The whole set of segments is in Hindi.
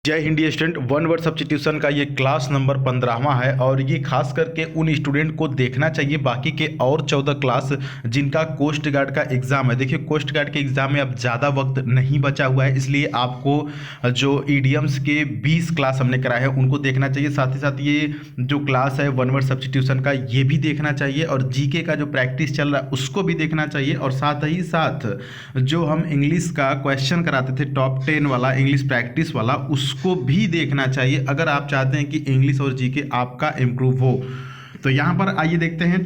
जय Hind student, one word substitution का ये क्लास नंबर 15वां है और ये खास करके उन स्टूडेंट को देखना चाहिए बाकी के और 14 क्लास जिनका कोस्ट गार्ड का एग्ज़ाम है। देखिए, कोस्ट गार्ड के एग्ज़ाम में अब ज़्यादा वक्त नहीं बचा हुआ है, इसलिए आपको जो ईडीएम्स के 20 क्लास हमने कराए हैं उनको देखना चाहिए। साथ ही साथ ये जो क्लास है वन वर्ड सब्स्टिट्यूशन का ये भी देखना चाहिए और जीके का जो प्रैक्टिस चल रहा है उसको भी देखना चाहिए। और साथ ही साथ जो हम इंग्लिश का क्वेश्चन कराते थे टॉप 10 वाला इंग्लिश प्रैक्टिस वाला उसको भी देखना चाहिए अगर आप चाहते हैं कि इंग्लिश और जीके आपका इम्प्रूव हो। तो यहाँ पर आइए देखते हैं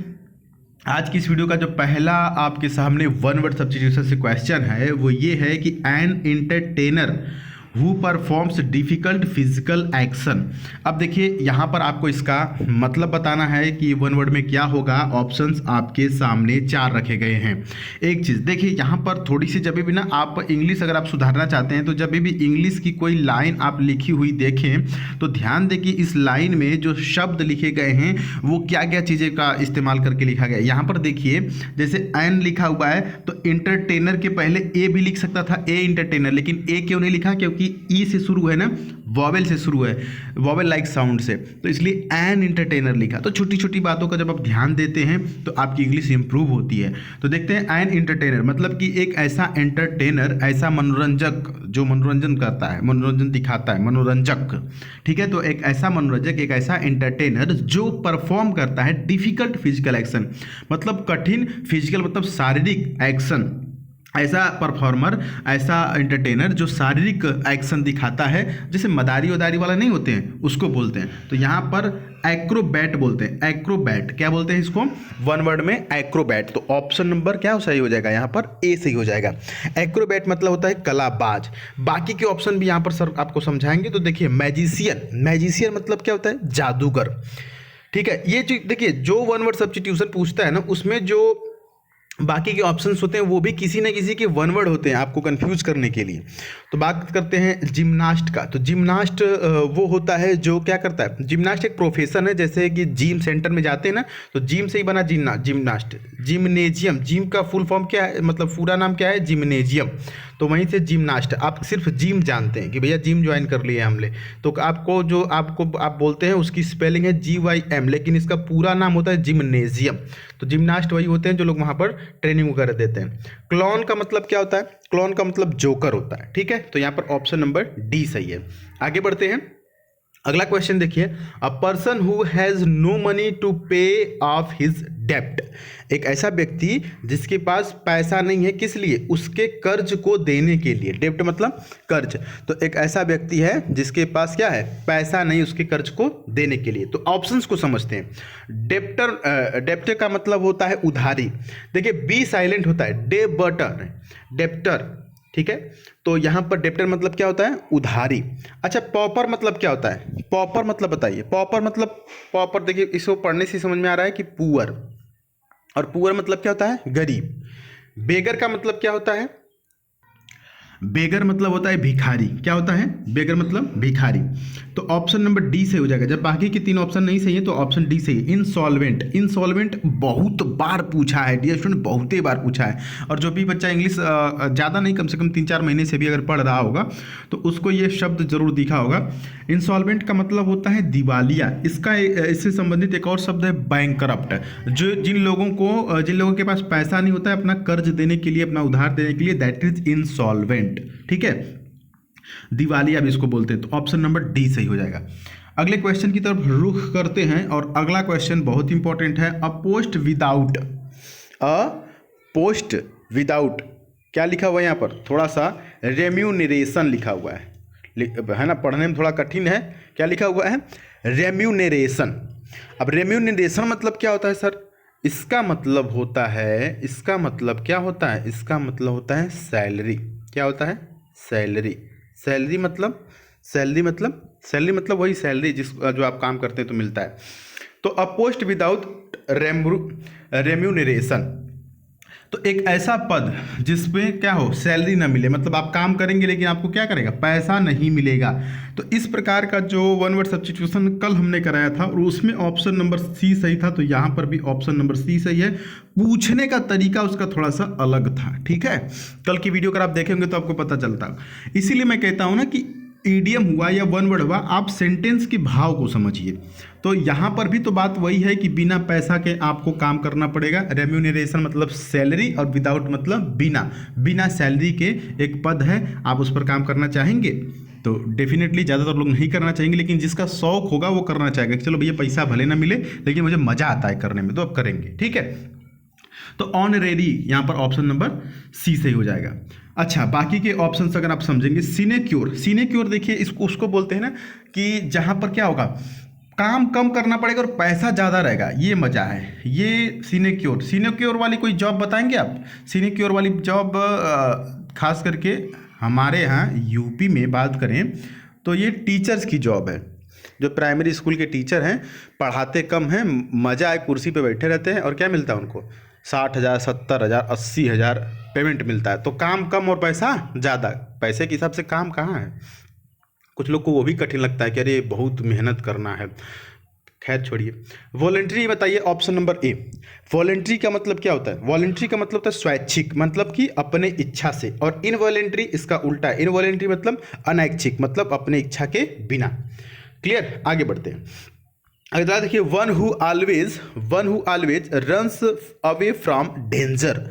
आज की इस वीडियो का जो पहला आपके सामने वन वर्ड सब्स्टिट्यूशन से क्वेश्चन है वो ये है कि an entertainer who performs difficult physical action. अब देखिए यहाँ पर आपको इसका मतलब बताना है कि वन वर्ड में क्या होगा। ऑप्शंस आपके सामने 4 रखे गए हैं। एक चीज़ देखिए, यहाँ पर थोड़ी सी जब भी ना आप इंग्लिश अगर आप सुधारना चाहते हैं तो जब भी इंग्लिश की कोई लाइन आप लिखी हुई देखें तो ध्यान दें कि इस लाइन में जो शब्द लिखे गए हैं वो क्या क्या चीज़ें का इस्तेमाल करके लिखा गया है। यहाँ पर देखिए जैसे एन लिखा हुआ है तो इंटरटेनर के पहले ए भी लिख सकता था, ए इंटरटेनर, लेकिन ए क्यों नहीं लिखा? क्योंकि ई से शुरू है ना, वॉवेल से शुरू है, वॉवेल लाइक साउंड से, तो इसलिए एन एंटरटेनर लिखा। तो छोटी छोटी बातों का जब आप ध्यान देते हैं तो आपकी इंग्लिश इंप्रूव होती है। तो देखते हैं एन एंटरटेनर मतलब कि एक ऐसा एंटरटेनर, ऐसा मनोरंजक जो मनोरंजन करता है, मनोरंजन दिखाता है, मनोरंजक, ठीक है। तो एक ऐसा मनोरंजक, एक ऐसा एंटरटेनर जो परफॉर्म करता है डिफिकल्ट फिजिकल एक्शन, मतलब कठिन फिजिकल मतलब शारीरिक एक्शन, ऐसा परफॉर्मर, ऐसा एंटरटेनर जो शारीरिक एक्शन दिखाता है, जैसे मदारी वदारी वाला नहीं होते हैं उसको बोलते हैं। तो यहाँ पर एक्रोबैट बोलते हैं। एक्रोबैट क्या बोलते हैं इसको? वन वर्ड में एक्रोबैट। तो ऑप्शन नंबर क्या सही हो जाएगा? यहाँ पर ए सही हो जाएगा। एक्रोबैट मतलब होता है कलाबाज। बाकी के ऑप्शन भी यहाँ पर सर आपको समझाएंगे। तो देखिए मैजिशियन, मैजिशियन मतलब क्या होता है? जादूगर, ठीक है। ये देखिए जो वन वर्ड सब्स्टिट्यूशन पूछता है ना उसमें जो बाकी के ऑप्शंस होते हैं वो भी किसी न किसी के वन वर्ड होते हैं आपको कंफ्यूज करने के लिए। तो बात करते हैं जिम्नास्ट का। तो जिम्नास्ट वो होता है जो क्या करता है? जिम्नास्ट एक प्रोफेशन है, जैसे कि जिम सेंटर में जाते हैं ना तो जिम से ही बना जिम्नास्ट। जिम्नेजियम, जिम का फुल फॉर्म क्या है, मतलब पूरा नाम क्या है? जिम्नेजियम। तो वहीं से जिम्नास्ट। आप सिर्फ जिम जानते हैं कि भैया जिम ज्वाइन कर लिए हमने, तो आपको जो आपको आप बोलते हैं उसकी स्पेलिंग है GYM, लेकिन इसका पूरा नाम होता है जिम्नेजियम। तो जिम्नास्ट वही होते हैं जो लोग वहाँ पर ट्रेनिंग वगैरह देते हैं। क्लॉन का मतलब क्या होता है? क्लॉन का मतलब जोकर होता है, ठीक है। तो यहाँ पर ऑप्शन नंबर डी सही है। आगे बढ़ते हैं, अगला क्वेश्चन देखिए। A person who has no money to pay off his डेप्ट। एक ऐसा व्यक्ति जिसके पास पैसा नहीं है, किस लिए? उसके कर्ज को देने के लिए। डेप्ट मतलब कर्ज। तो एक ऐसा व्यक्ति है जिसके पास क्या है? पैसा नहीं उसके कर्ज को देने के लिए। तो ऑप्शंस को समझते हैं। डेप्टर, डेप्टर का मतलब होता है उधारी। देखिए बी साइलेंट होता है, डेबटर, डेप्टर, ठीक है। तो यहाँ पर डेप्टर मतलब क्या होता है? उधारी। अच्छा, पॉपर मतलब क्या होता है? पॉपर मतलब बताइए। पॉपर मतलब, पॉपर देखिए इसको पढ़ने से समझ में आ रहा है कि पुअर, और पुअर मतलब क्या होता है? गरीब। बेगर का मतलब क्या होता है? बेगर मतलब होता है भिखारी। क्या होता है? बेगर मतलब भिखारी। तो ऑप्शन नंबर डी से हो जाएगा। जब बाकी के 3 ऑप्शन नहीं सही है तो ऑप्शन डी सही है। इंसॉल्वेंट, इंसॉल्वेंट बहुत बार पूछा है डियर स्टूडेंट, बहुत ही बार पूछा है। और जो भी बच्चा इंग्लिश ज़्यादा नहीं कम से कम 3-4 महीने से भी अगर पढ़ रहा होगा तो उसको ये शब्द जरूर दिखा होगा। इंसॉल्वेंट का मतलब होता है दिवालिया। इससे संबंधित एक और शब्द है बैंकरप्ट। जो जिन लोगों के पास पैसा नहीं होता है अपना कर्ज देने के लिए, अपना उधार देने के लिए, दैट इज इंसॉल्वेंट, ठीक है। दिवालिया भी इसको बोलते हैं। तो ऑप्शन नंबर डी सही हो जाएगा। अगले क्वेश्चन की तरफ रुख करते हैं और अगला क्वेश्चन बहुत इंपॉर्टेंट है। अ पोस्ट विदाउट, अ पोस्ट विदाउट क्या लिखा हुआ है यहाँ पर? थोड़ा सा रेम्यूनरेशन लिखा हुआ है ना, पढ़ने में थोड़ा कठिन है। क्या लिखा हुआ है? रेम्यूनरेशन। अब रेम्यूनरेशन मतलब क्या होता है सर? इसका मतलब होता है, इसका मतलब क्या होता है? इसका मतलब होता है सैलरी। क्या होता है? सैलरी। सैलरी मतलब, सैलरी मतलब वही सैलरी जो आप काम करते हैं तो मिलता है। तो अ पोस्ट विदाउट रेम्यूनरेशन, तो एक ऐसा पद जिसमें क्या हो? सैलरी ना मिले, मतलब आप काम करेंगे लेकिन आपको क्या करेगा? पैसा नहीं मिलेगा। तो इस प्रकार का जो वन वर्ड सब्स्टिट्यूशन कल हमने कराया था और उसमें ऑप्शन नंबर सी सही था, तो यहाँ पर भी ऑप्शन नंबर सी सही है। पूछने का तरीका उसका थोड़ा सा अलग था, ठीक है। कल की वीडियो अगर आप देखेंगे तो आपको पता चलता। इसीलिए मैं कहता हूँ ना कि ईडियम हुआ या वन वर्ड हुआ, आप सेंटेंस के भाव को समझिए। तो यहाँ पर भी तो बात वही है कि बिना पैसा के आपको काम करना पड़ेगा। रेम्यूनरेशन मतलब सैलरी, और विदाउट मतलब बिना सैलरी के एक पद है, आप उस पर काम करना चाहेंगे तो डेफिनेटली ज़्यादातर लोग नहीं करना चाहेंगे, लेकिन जिसका शौक होगा वो करना चाहेगा कि चलो भैया पैसा भले ना मिले लेकिन मुझे मज़ा आता है करने में, तो अब करेंगे। ठीक है, तो ऑनरेरी यहाँ पर ऑप्शन नंबर सी सही हो जाएगा। अच्छा, बाकी के ऑप्शंस अगर आप समझेंगे, सिनेक्योर देखिए इसको उसको बोलते हैं ना कि जहाँ पर क्या होगा, काम कम करना पड़ेगा और पैसा ज़्यादा रहेगा, ये मज़ा है। ये सिनेक्योर वाली कोई जॉब बताएंगे आप? सिनेक्योर वाली जॉब खास करके हमारे यहाँ यूपी में बात करें तो ये टीचर्स की जॉब है। जो प्राइमरी स्कूल के टीचर हैं, पढ़ाते कम हैं, मज़ा है, कुर्सी पे बैठे रहते हैं, और क्या मिलता है उनको 60,000, 70,000, 80,000 पेमेंट मिलता है। तो काम कम और पैसा ज़्यादा, पैसे के हिसाब से काम कहाँ है। कुछ लोग को वो भी कठिन लगता है कि अरे बहुत मेहनत करना है। खैर छोड़िए, वॉलंटरी बताइए ऑप्शन नंबर ए। वॉलंटरी का मतलब क्या होता है? वॉलंटरी का मतलब होता है स्वैच्छिक, मतलब कि अपने इच्छा से, और इनवॉलंटरी इसका उल्टा है। इनवॉलंटरी मतलब अनैच्छिक, मतलब अपने इच्छा के बिना। क्लियर, आगे बढ़ते हैं। अगला देखिए, one who always runs away from danger.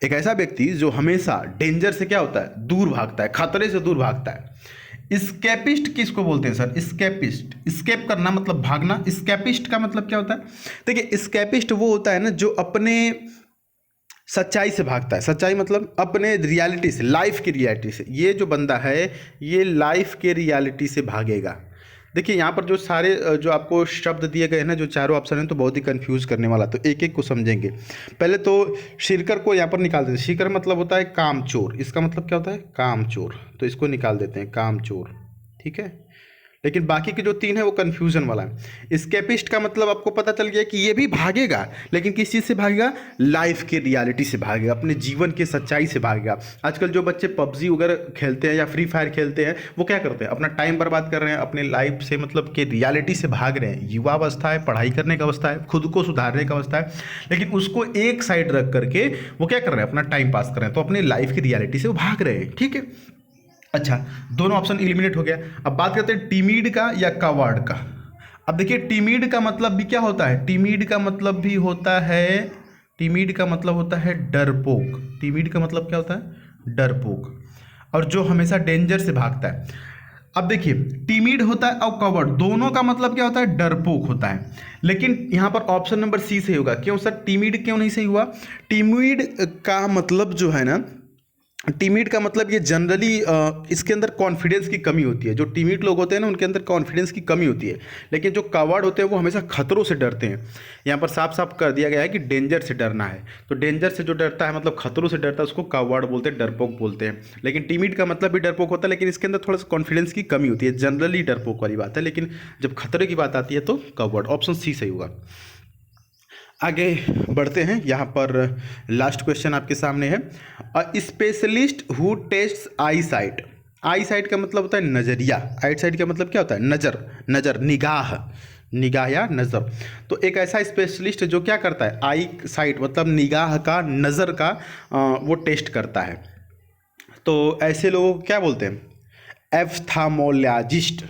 एक ऐसा व्यक्ति जो हमेशा डेंजर से क्या होता है, दूर भागता है, खतरे से दूर भागता है। स्केपिस्ट किसको बोलते हैं सर? स्केप करना मतलब भागना। स्केपिस्ट का मतलब क्या होता है? देखिए, स्केपिस्ट वो होता है ना जो अपने सच्चाई से भागता है। सच्चाई मतलब अपने रियलिटी से, लाइफ की रियलिटी से। ये जो बंदा है ये लाइफ के रियलिटी से भागेगा। देखिए यहाँ पर जो सारे जो आपको शब्द दिए गए हैं ना, जो चारों ऑप्शन हैं, तो बहुत ही कंफ्यूज करने वाला, तो एक एक को समझेंगे। पहले तो शिरकर को यहाँ पर निकाल देते हैं। शिरकर मतलब होता है कामचोर, इसका मतलब क्या होता है? कामचोर, तो इसको निकाल देते हैं, कामचोर। ठीक है, लेकिन बाकी के जो तीन है वो कन्फ्यूजन वाला है। स्केपिस्ट का मतलब आपको पता चल गया कि ये भी भागेगा, लेकिन किस चीज़ से भागेगा? लाइफ के रियलिटी से भागेगा, अपने जीवन के सच्चाई से भागेगा। आजकल जो बच्चे पबजी वगैरह खेलते हैं या फ्री फायर खेलते हैं, वो क्या करते हैं? अपना टाइम बर्बाद कर रहे हैं, अपने लाइफ से मतलब कि रियलिटी से भाग रहे हैं। युवा अवस्था है, पढ़ाई करने का अवस्था है, खुद को सुधारने का अवस्था है, लेकिन उसको एक साइड रख करके वो क्या कर रहे हैं? अपना टाइम पास कर रहे हैं, तो अपने लाइफ की रियलिटी से वो भाग रहे हैं। ठीक है, अच्छा, दोनों ऑप्शन एलिमिनेट हो गया। अब बात करते हैं टिमिड का या कवर्ड का। अब देखिए, टिमिड का मतलब भी क्या होता है? टिमिड का मतलब होता है डरपोक। टिमिड का मतलब क्या होता है? डरपोक। और जो हमेशा डेंजर से भागता है। अब देखिए, टिमिड होता है और कवर्ड, दोनों का मतलब क्या होता है? डरपोक होता है। लेकिन यहाँ पर ऑप्शन नंबर सी सही होगा। क्यों सर, टिमिड क्यों नहीं सही हुआ? टिमिड का मतलब जो है ना, टिमिड का मतलब ये जनरली इसके अंदर कॉन्फिडेंस की कमी होती है। जो टिमिड लोग होते हैं ना, उनके अंदर कॉन्फिडेंस की कमी होती है। लेकिन जो कवर्ड होते हैं वो हमेशा खतरों से डरते हैं। यहाँ पर साफ साफ कर दिया गया है कि डेंजर से डरना है, तो डेंजर से जो डरता है मतलब खतरों से डरता है, उसको कवर्ड बोलते हैं, डरपोक बोलते हैं। लेकिन टिमिड का मतलब भी डरपोक होता है, लेकिन इसके अंदर थोड़ा सा कॉन्फिडेंस की कमी होती है। जनरली डरपोक वाली बात है, लेकिन जब खतरे की बात आती है तो कवर्ड। ऑप्शन सी सही होगा। आगे बढ़ते हैं, यहाँ पर लास्ट क्वेश्चन आपके सामने है। A specialist who test eye sight. Eye sight का मतलब होता है नज़रिया। आई साइट का मतलब क्या होता है? नज़र, निगाह या नज़र। तो एक ऐसा स्पेशलिस्ट जो क्या करता है? आई साइट मतलब निगाह का, नज़र का वो टेस्ट करता है। तो ऐसे लोगों को क्या बोलते हैं? एप्थामोलॉजिस्ट।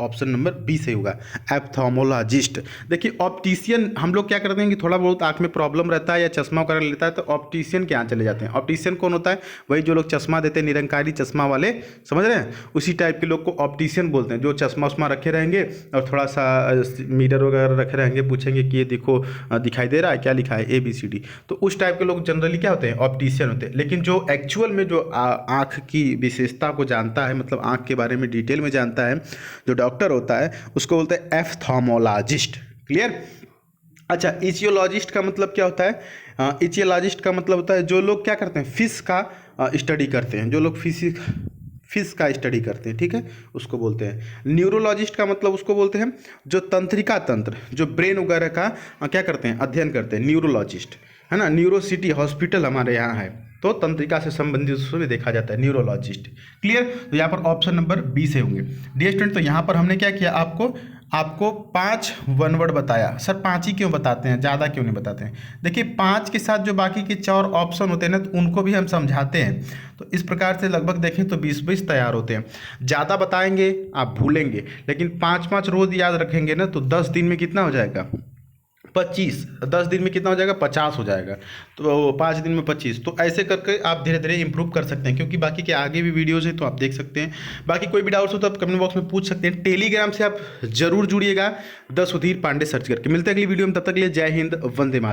ऑप्शन नंबर बी से होगा, एप्थामोलॉजिस्ट। देखिए, ऑप्टिशियन हम लोग क्या करते हैं कि थोड़ा बहुत आंख में प्रॉब्लम रहता है या चश्मा वगैरह लेता है तो ऑप्टिशियन के यहाँ चले जाते हैं। ऑप्टिशियन कौन होता है? वही जो लोग चश्मा देते हैं, निरंकारी चश्मा वाले, समझ रहे हैं? उसी टाइप के लोग को ऑप्टिशियन बोलते हैं। जो चश्मा उश्मा रखे रहेंगे और थोड़ा सा मीटर वगैरह रखे रहेंगे, पूछेंगे कि ये देखो दिखाई दे रहा है, क्या लिखा है, ABCD। तो उस टाइप के लोग जनरली क्या होते हैं? ऑप्टिशियन होते हैं। लेकिन जो एक्चुअल में जो आँख की विशेषता को जानता है, मतलब आँख के बारे में डिटेल में जानता है, जो डॉक्टर होता है, उसको बोलते हैं एप्थामोलॉजिस्ट। क्लियर? अच्छा, इचियोलॉजिस्ट का मतलब क्या होता है? इचियोलॉजिस्ट का मतलब होता है जो लोग क्या करते हैं? फिश का स्टडी करते हैं। जो लोग फिश का स्टडी करते हैं, ठीक है, उसको बोलते हैं। न्यूरोलॉजिस्ट का मतलब उसको बोलते हैं जो तंत्रिका तंत्र, जो ब्रेन वगैरह का क्या करते हैं? अध्ययन करते हैं, न्यूरोलॉजिस्ट, है ना। न्यूरोसिटी हॉस्पिटल हमारे यहाँ है, तो तंत्रिका से संबंधित उसको भी देखा जाता है, न्यूरोलॉजिस्ट। क्लियर? तो यहाँ पर ऑप्शन नंबर बी से होंगे। डियर स्टूडेंट, तो यहाँ पर हमने क्या किया? आपको आपको 5 वन वर्ड बताया, सर 5 ही क्यों बताते हैं, ज़्यादा क्यों नहीं बताते हैं? देखिए 5 के साथ जो बाकी के 4 ऑप्शन होते हैं ना, तो उनको भी हम समझाते हैं। तो इस प्रकार से लगभग देखें तो 20-20 तैयार होते हैं। ज़्यादा बताएंगे आप भूलेंगे, लेकिन 5-5 रोज़ याद रखेंगे ना, तो 10 दिन में कितना हो जाएगा? 25। 10 दिन में कितना हो जाएगा? 50 हो जाएगा। तो 5 दिन में 25। तो ऐसे करके आप धीरे धीरे इंप्रूव कर सकते हैं, क्योंकि बाकी के आगे भी वीडियोज़ हैं तो आप देख सकते हैं। बाकी कोई भी डाउट्स हो तो आप कमेंट बॉक्स में पूछ सकते हैं। टेलीग्राम से आप जरूर जुड़िएगा, द सुधीर पांडे सर्च करके। मिलते हैं अगली वीडियो में, तब तक के लिए जय हिंद, वंदे मातरम।